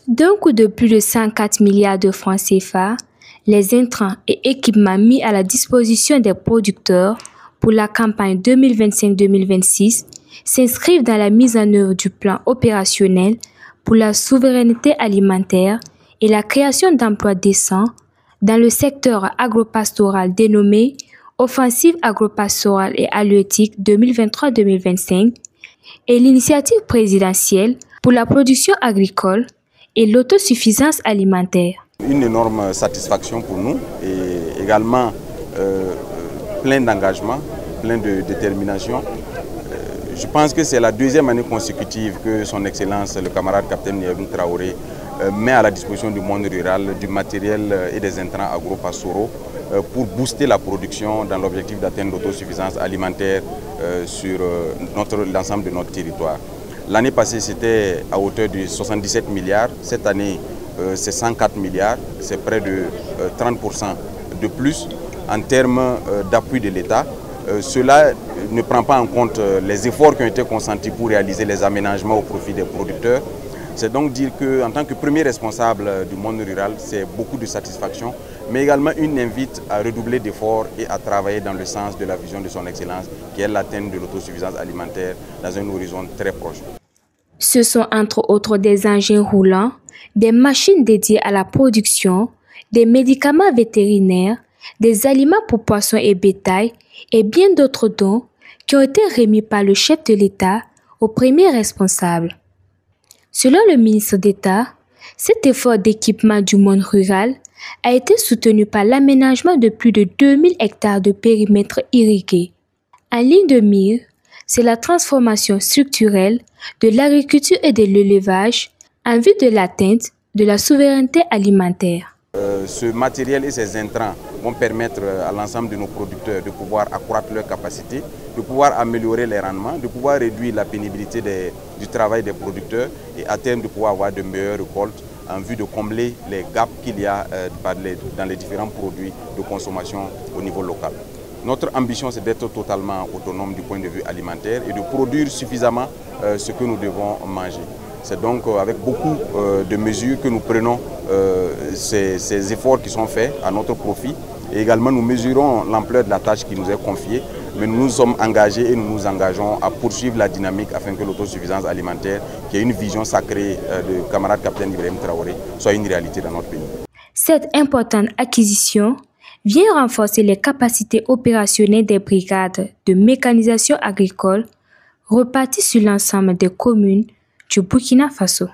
D'un coût de plus de 104 milliards de francs CFA, les intrants et équipements mis à la disposition des producteurs pour la campagne 2025-2026 s'inscrivent dans la mise en œuvre du plan opérationnel pour la souveraineté alimentaire et la création d'emplois décents dans le secteur agropastoral dénommé Offensive agropastorale et halieutique 2023-2025 et l'initiative présidentielle pour la production agricole et l'autosuffisance alimentaire. Une énorme satisfaction pour nous et également plein d'engagement, plein de détermination. Je pense que c'est la deuxième année consécutive que son Excellence, le camarade capitaine Yavin Traoré, met à la disposition du monde rural du matériel et des intrants agro-pastoraux pour booster la production dans l'objectif d'atteindre l'autosuffisance alimentaire sur l'ensemble de notre territoire. L'année passée, c'était à hauteur de 77 milliards. Cette année, c'est 104 milliards. C'est près de 30% de plus en termes d'appui de l'État. Cela ne prend pas en compte les efforts qui ont été consentis pour réaliser les aménagements au profit des producteurs. C'est donc dire qu'en tant que premier responsable du monde rural, c'est beaucoup de satisfaction, mais également une invite à redoubler d'efforts et à travailler dans le sens de la vision de son Excellence, qui est l'atteinte de l'autosuffisance alimentaire dans un horizon très proche. Ce sont entre autres des engins roulants, des machines dédiées à la production, des médicaments vétérinaires, des aliments pour poissons et bétail et bien d'autres dons qui ont été remis par le chef de l'État aux premiers responsables. Selon le ministre d'État, cet effort d'équipement du monde rural a été soutenu par l'aménagement de plus de 2000 hectares de périmètres irrigués. En ligne de mire, c'est la transformation structurelle de l'agriculture et de l'élevage en vue de l'atteinte de la souveraineté alimentaire. Ce matériel et ces intrants vont permettre à l'ensemble de nos producteurs de pouvoir accroître leurs capacités, de pouvoir améliorer les rendements, de pouvoir réduire la pénibilité du travail des producteurs et à terme de pouvoir avoir de meilleures récoltes en vue de combler les gaps qu'il y a dans les différents produits de consommation au niveau local. Notre ambition, c'est d'être totalement autonome du point de vue alimentaire et de produire suffisamment ce que nous devons manger. C'est donc avec beaucoup de mesures que nous prenons ces efforts qui sont faits à notre profit. Et également, nous mesurons l'ampleur de la tâche qui nous est confiée, mais nous nous sommes engagés et nous nous engageons à poursuivre la dynamique afin que l'autosuffisance alimentaire, qui est une vision sacrée de camarade capitaine Ibrahim Traoré, soit une réalité dans notre pays. Cette importante acquisition vient renforcer les capacités opérationnelles des brigades de mécanisation agricole réparties sur l'ensemble des communes du Burkina Faso.